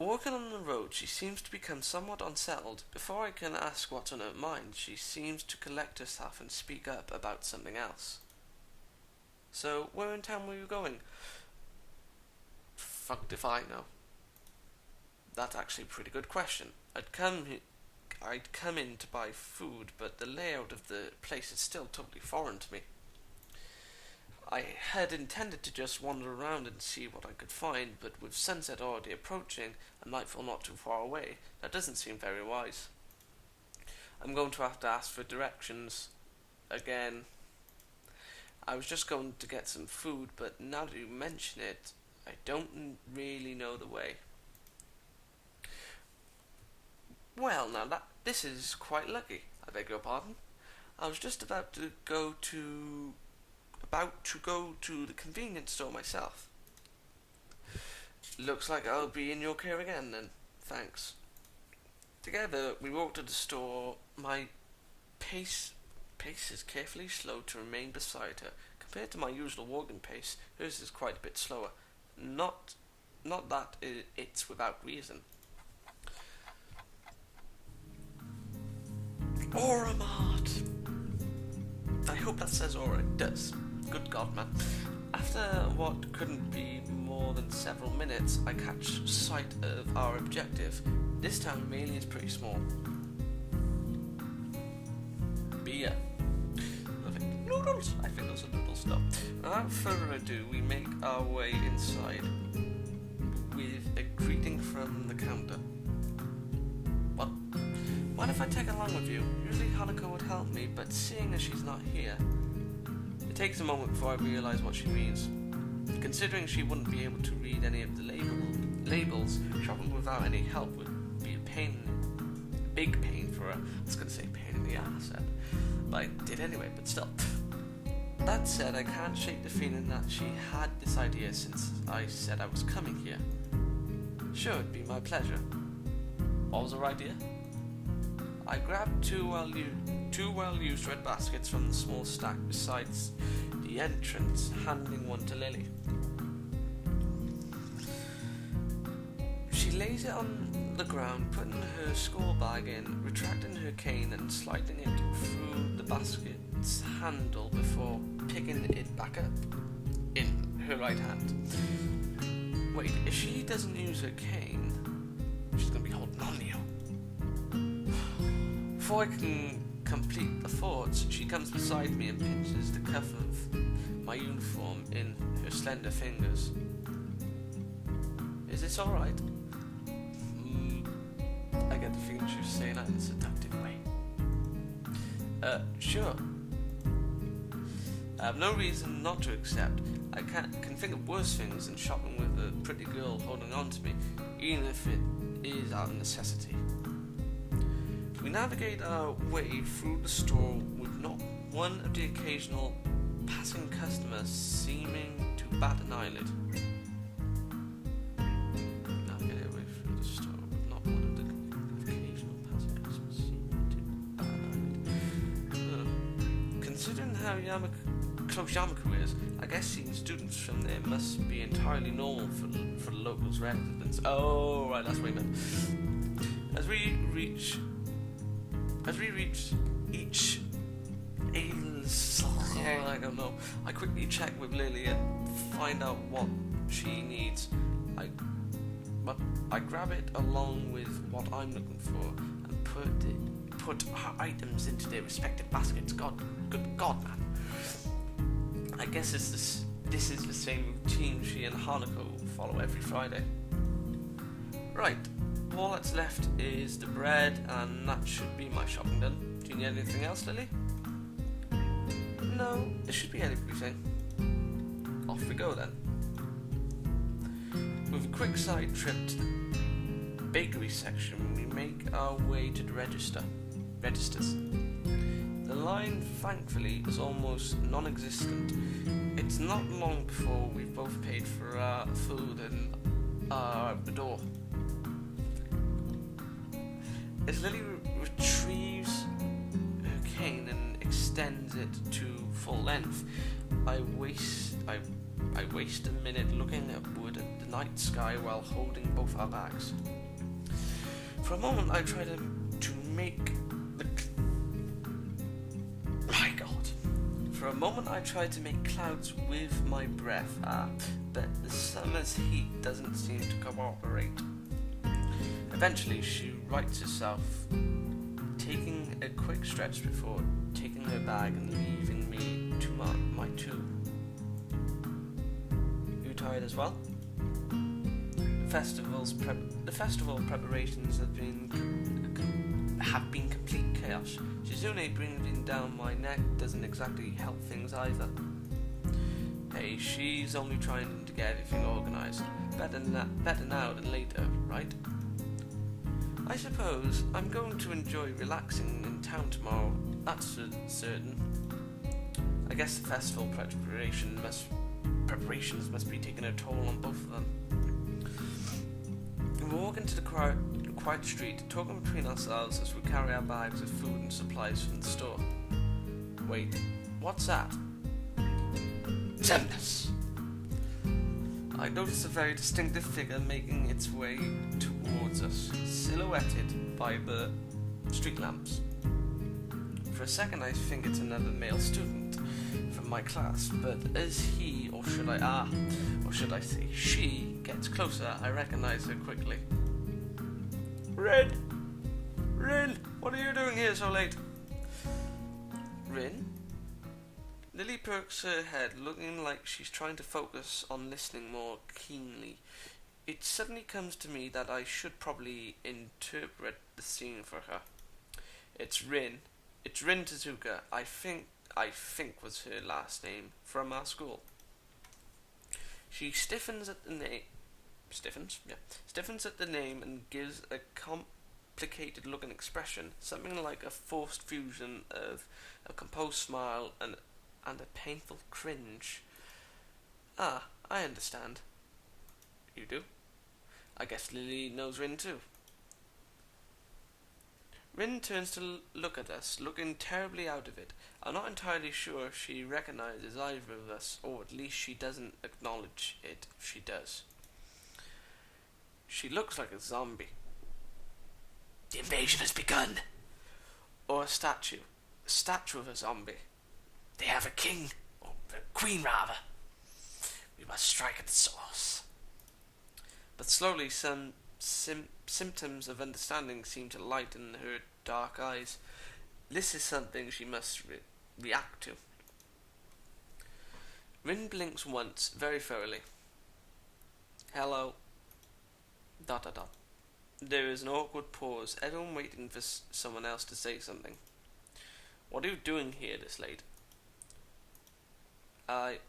Walking on the road, she seems to become somewhat unsettled. Before I can ask what's on her mind, she seems to collect herself and speak up about something else. So, where in town were you going? Fucked if I know. That's actually a pretty good question. I'd come in to buy food, but the layout of the place is still totally foreign to me. I had intended to just wander around and see what I could find, but with sunset already approaching and nightfall not too far away, that doesn't seem very wise. I'm going to have to ask for directions again. I was just going to get some food, but now that you mention it, I don't really know the way. Well, now this is quite lucky. I beg your pardon. I was just about to go to the convenience store myself. Looks like I'll be in your care again then. Thanks. Together we walked to the store. My pace is carefully slow to remain beside her. Compared to my usual walking pace, hers is quite a bit slower. Not that it's without reason. Aura Mart. I hope that says Aura. It does. Good God, man. After what couldn't be more than several minutes, I catch sight of our objective. This town really is pretty small. Beer. Lovely. Noodles! I think those are noodles now. Without further ado, we make our way inside with a greeting from the counter. What if I take along with you? Usually Hanako would help me, but seeing as she's not here, it takes a moment before I realise what she means. Considering she wouldn't be able to read any of the labels, shopping without any help would be a big pain for her. I was going to say pain in the ass, but I did anyway, but still. That said, I can't shake the feeling that she had this idea since I said I was coming here. Sure, it'd be my pleasure. What was her idea? I grabbed two well-used red baskets from the small stack beside the entrance, handing one to Lily. She lays it on the ground, putting her school bag in, retracting her cane and sliding it through the basket's handle before picking it back up in her right hand. Wait, if she doesn't use her cane, she's going to be holding on to you. Before I can complete the thoughts, she comes beside me and pinches the cuff of my uniform in her slender fingers. Is this alright? I get the feeling she was saying that in a seductive way. Sure. I have no reason not to accept. I can think of worse things than shopping with a pretty girl holding on to me, even if it is out of necessity. We navigate our way through the store with not one of the occasional passing customers seeming to bat an eyelid. Navigate our way through the store with not one of the occasional passing customers seeming to bat an eyelid. Considering how close Yamaku is, I guess seeing students from there must be entirely normal for the locals' residents. Oh, right, that's what I meant. As we reach each I don't know. I quickly check with Lily and find out what she needs. I grab it along with what I'm looking for and put our items into their respective baskets. Good God, man. I guess this is the same routine she and Hanako follow every Friday. Right. All that's left is the bread, and that should be my shopping done. Do you need anything else, Lily? No, it should be everything. Off we go then. With a quick side trip to the bakery section, we make our way to the registers. The line, thankfully, is almost non-existent. It's not long before we've both paid for our food and are at the door. As Lily retrieves her cane and extends it to full length, I waste I waste a minute looking upward at the night sky while holding both our bags. For a moment I try to make the... My God. For a moment I try to make clouds with my breath, but the summer's heat doesn't seem to cooperate. Eventually she rights herself, taking a quick stretch before taking her bag and leaving me to my tube. You tired as well? The festival preparations have been complete chaos. Shizune breathing down my neck doesn't exactly help things either. Hey, she's only trying to get everything organised. Better now than later, right? I suppose I'm going to enjoy relaxing in town tomorrow, that's certain. I guess the festival preparations must be taking a toll on both of them. We walk into the quiet street, talking between ourselves as we carry our bags of food and supplies from the store. Wait, what's that? Tempest! I notice a very distinctive figure making its way towards us, silhouetted by the street lamps. For a second I think it's another male student from my class, but as he, or should I say she, gets closer, I recognize her quickly. Rin! Rin! What are you doing here so late? Rin? Lily perks her head, looking like she's trying to focus on listening more keenly. It suddenly comes to me that I should probably interpret the scene for her. It's Rin. It's Rin Tezuka. I think was her last name, from our school. She stiffens at the name. Stiffens at the name and gives a complicated looking expression, something like a forced fusion of a composed smile and a painful cringe. Ah, I understand. You do? I guess Lily knows Rin too. Rin turns to look at us, looking terribly out of it. I'm not entirely sure she recognizes either of us, or at least she doesn't acknowledge it if she does. She looks like a zombie. The invasion has begun. Or a statue. A statue of a zombie. They have a king, or a queen rather. We must strike at the source. But slowly some symptoms of understanding seem to lighten her dark eyes. This is something she must react to. Rin blinks once, very thoroughly. Hello. ... There is an awkward pause, everyone waiting for someone else to say something. What are you doing here this late? I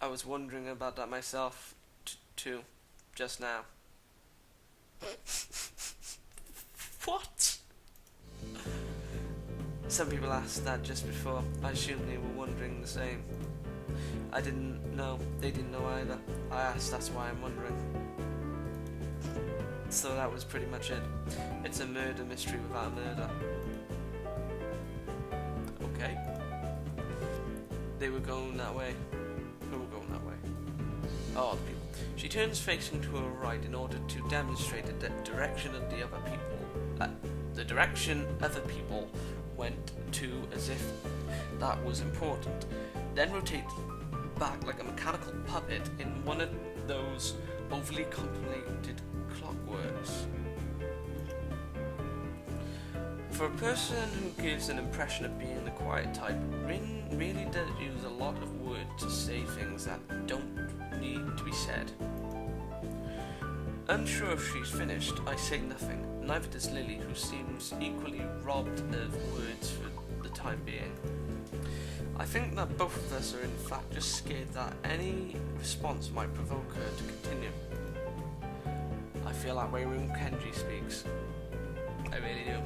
was wondering about that myself, too, just now. What? Some people asked that just before. I assumed they were wondering the same. I didn't know. They didn't know either. I asked, that's why I'm wondering. So that was pretty much it. It's a murder mystery without murder. Okay. They were going that way. Who were going that way? Oh, the people. She turns facing to her right in order to demonstrate the direction of the other people. The direction other people went to, as if that was important. Then rotates back like a mechanical puppet in one of those overly complicated clockworks. For a person who gives an impression of being the quiet type, Rin really does use a lot of words to say things that don't need to be said. Unsure if she's finished, I say nothing. Neither does Lily, who seems equally robbed of words for the time being. I think that both of us are in fact just scared that any response might provoke her to continue. I feel that way when Kenji speaks. I really do.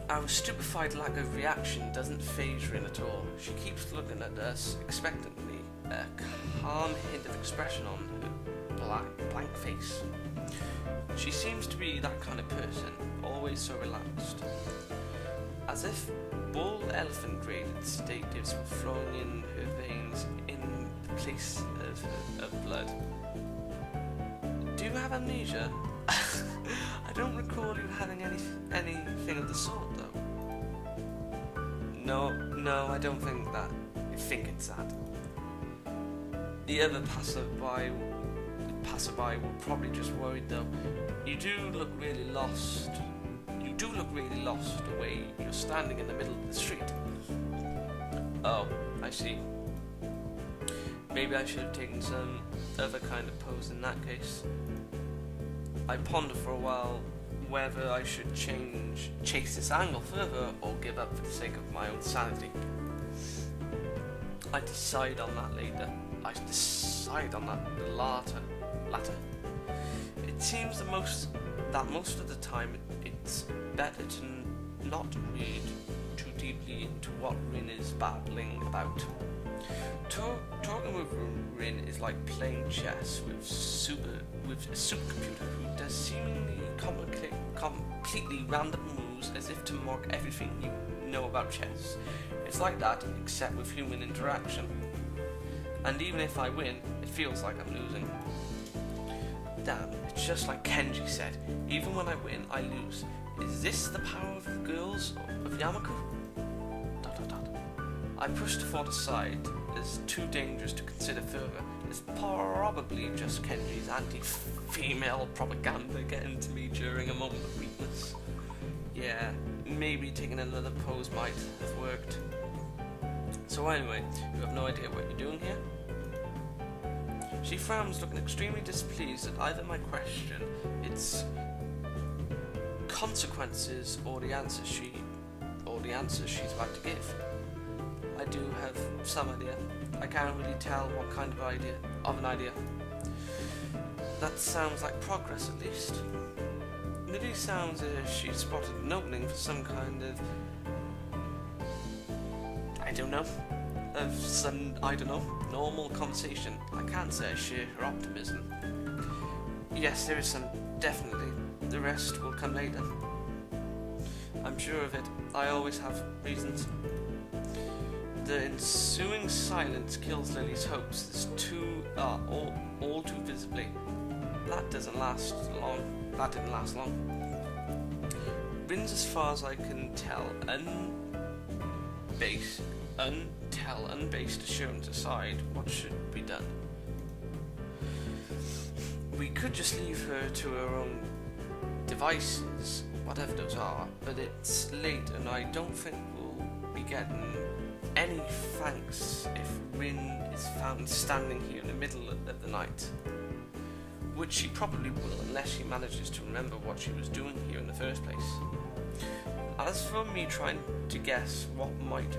Our stupefied lack of reaction doesn't faze Rin at all. She keeps looking at us expectantly, a calm hint of expression on her blank face. She seems to be that kind of person, always so relaxed. As if bull elephant graded sedatives were flowing in her veins in the place of blood. Do you have amnesia? I don't recall you having anything of the sort, though. No, I don't think that. I think it's that. The other passerby were probably just worried, though. You do look really lost the way you're standing in the middle of the street. Oh, I see. Maybe I should have taken some other kind of pose in that case. I pondered for a while whether I should chase this angle further or give up for the sake of my own sanity. I decide on that later. The latter. It seems that most of the time it's better to not read too deeply into what Rin is babbling about. Talking with Rin is like playing chess with a supercomputer who does seemingly completely random moves as if to mock everything you know about chess. It's like that, except with human interaction. And even if I win, it feels like I'm losing. Damn, it's just like Kenji said. Even when I win, I lose. Is this the power of the girls of Yamaku? ... I pushed the thought aside as too dangerous to consider further. It's probably just Kenji's anti-female propaganda getting to me during a moment of weakness. Yeah, maybe taking another pose might have worked. So anyway, you have no idea what you're doing here? She frowns, looking extremely displeased at either my question, its consequences, or the answer she's about to give. I do have some idea. I can't really tell what kind of an idea. That sounds like progress, at least. It really sounds as if she spotted an opening for some kind of... normal conversation. I can't say I share her optimism. Yes, there is some, definitely. The rest will come later. I'm sure of it. I always have reasons. The ensuing silence kills Lily's hopes. There's all too visibly. That didn't last long. Rin's, as far as I can tell, unbased assurance aside, what should be done? We could just leave her to her own devices, whatever those are, but it's late and I don't think we'll be getting any thanks if Rin is found standing here in the middle of the night. Which she probably will unless she manages to remember what she was doing here in the first place. As for me trying to guess what might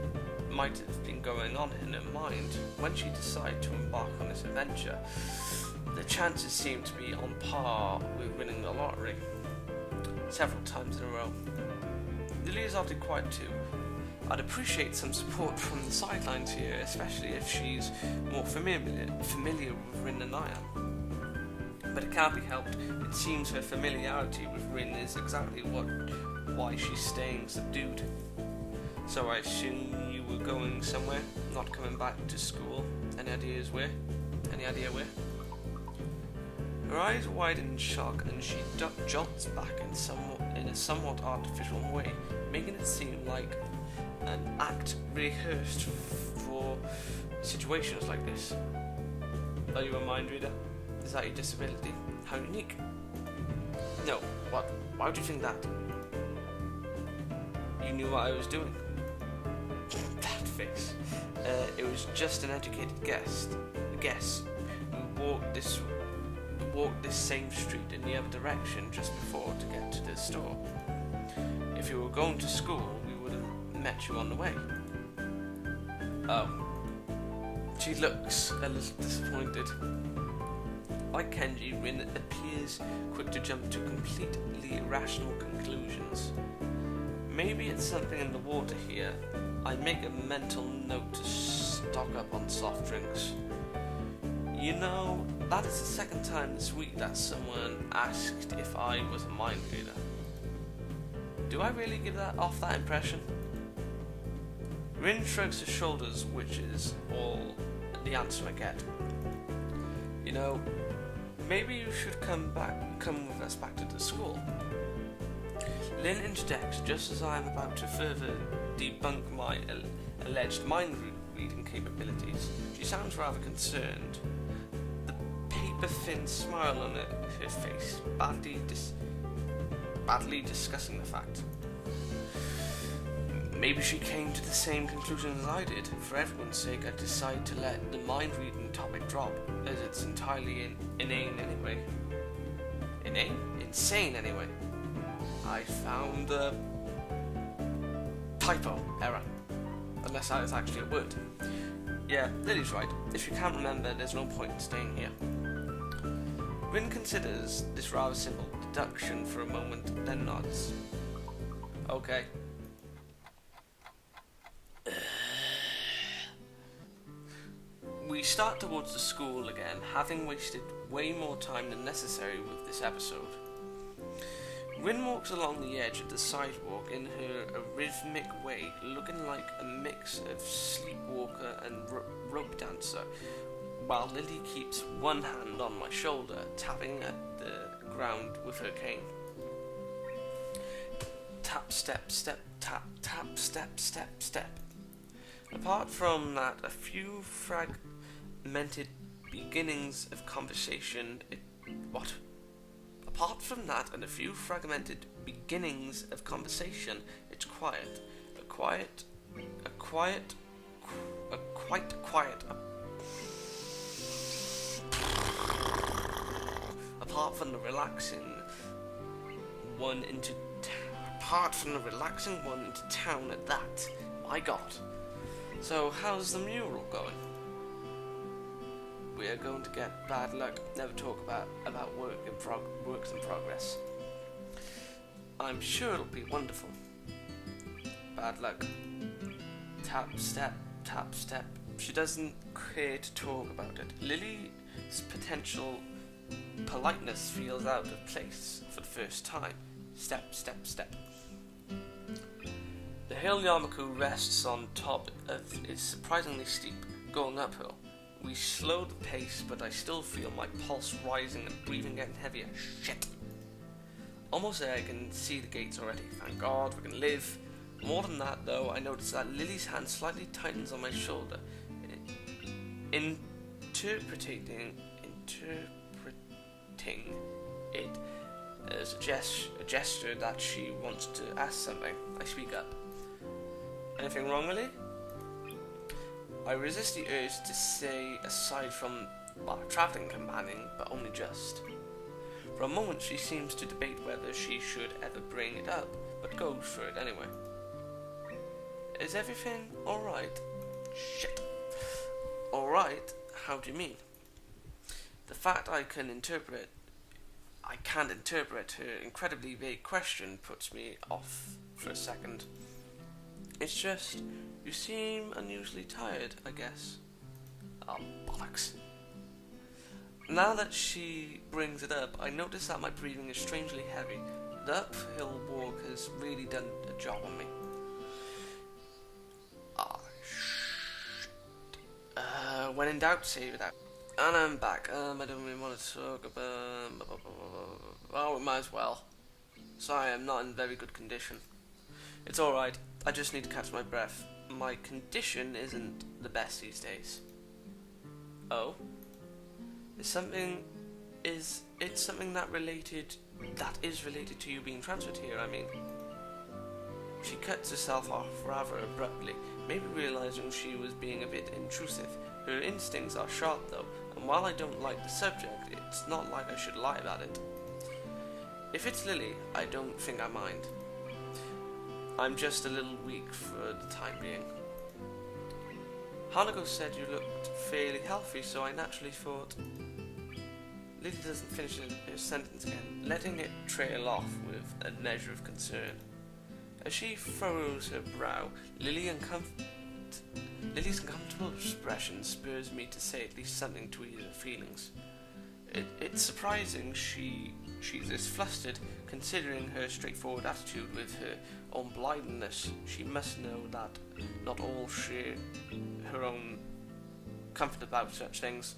have been going on in her mind when she decided to embark on this adventure, the chances seem to be on par with winning the lottery several times in a row. Lily is oddly quiet too. I'd appreciate some support from the sidelines here, especially if she's more familiar with Rin than I am. But it can't be helped. It seems her familiarity with Rin is exactly why she's staying subdued. So I assume you were going somewhere, not coming back to school. Any idea where? Her eyes widen in shock, and she jolts back in a somewhat artificial way, making it seem like an act rehearsed for situations like this. Are you a mind reader? Is that your disability? How unique? No, what? Why would you think that? You knew what I was doing. That face. It was just an educated guess who walked this same street in the other direction just before to get to the store. If you were going to school, we would have met you on the way. Oh. She looks a little disappointed. Like Kenji, Rin appears quick to jump to completely irrational conclusions. Maybe it's something in the water here. I make a mental note to stock up on soft drinks. You know, that is the second time this week that someone asked if I was a mind reader. Do I really give off that impression? Rin shrugs his shoulders, which is all the answer I get. You know, maybe you should come with us back to the school. Lin interjects just as I am about to further debunk my alleged mind-reading capabilities. She sounds rather concerned, the paper-thin smile on her face badly discussing the fact. Maybe she came to the same conclusion as I did. For everyone's sake, I decided to let the mind-reading topic drop, as it's entirely inane anyway. Insane anyway. I found a typo error. Unless that is actually a word. Yeah, Lily's right. If you can't remember, there's no point in staying here. Rin considers this rather simple deduction for a moment, then nods. Okay. We start towards the school again, having wasted way more time than necessary with this episode. Rin walks along the edge of the sidewalk in her rhythmic way, looking like a mix of sleepwalker and rope dancer, while Lily keeps one hand on my shoulder, tapping at the ground with her cane. Tap, step, step, tap, tap, step, step, step. Apart from that, a few fragmented beginnings of conversation. Apart from that and a few fragmented beginnings of conversation, it's quiet. Apart from the relaxing one into town at that. My God. So how's the mural going? We are going to get bad luck. Never talk about works in progress. I'm sure it'll be wonderful. Bad luck. Tap, step, tap, step. She doesn't care to talk about it. Lily's potential politeness feels out of place for the first time. Step, step, step. The hill Yamaku rests on top of is surprisingly steep, going uphill. We slow the pace, but I still feel my pulse rising and breathing getting heavier. Shit. Almost there, I can see the gates already. Thank God, we can live. More than that, though, I notice that Lily's hand slightly tightens on my shoulder, interpreting it as a gesture that she wants to ask something. I speak up. Anything wrong, Lily? I resist the urge to say aside from travelling companion, but only just. For a moment she seems to debate whether she should ever bring it up, but goes for it anyway. Is everything alright? Shit. Alright? How do you mean? The fact I can't interpret her incredibly vague question puts me off for a second. It's just, you seem unusually tired, I guess. Oh, bollocks. Now that she brings it up, I notice that my breathing is strangely heavy. The uphill walk has really done a job on me. When in doubt, save it out. And I'm back. I don't really want to talk about... Oh, we might as well. Sorry, I'm not in very good condition. It's alright. I just need to catch my breath. My condition isn't the best these days. Oh? It's something that is related to you being transferred here, I mean. She cuts herself off rather abruptly, maybe realizing she was being a bit intrusive. Her instincts are sharp though, and while I don't like the subject, it's not like I should lie about it. If it's Lily, I don't think I mind. I'm just a little weak for the time being. Hanako said you looked fairly healthy, so I naturally thought... Lily doesn't finish her sentence again, letting it trail off with a measure of concern. As she furrows her brow, Lily's uncomfortable expression spurs me to say at least something to ease her feelings. It's surprising she she's this flustered, considering her straightforward attitude with her own blindness. She must know that not all share her own comfort about such things.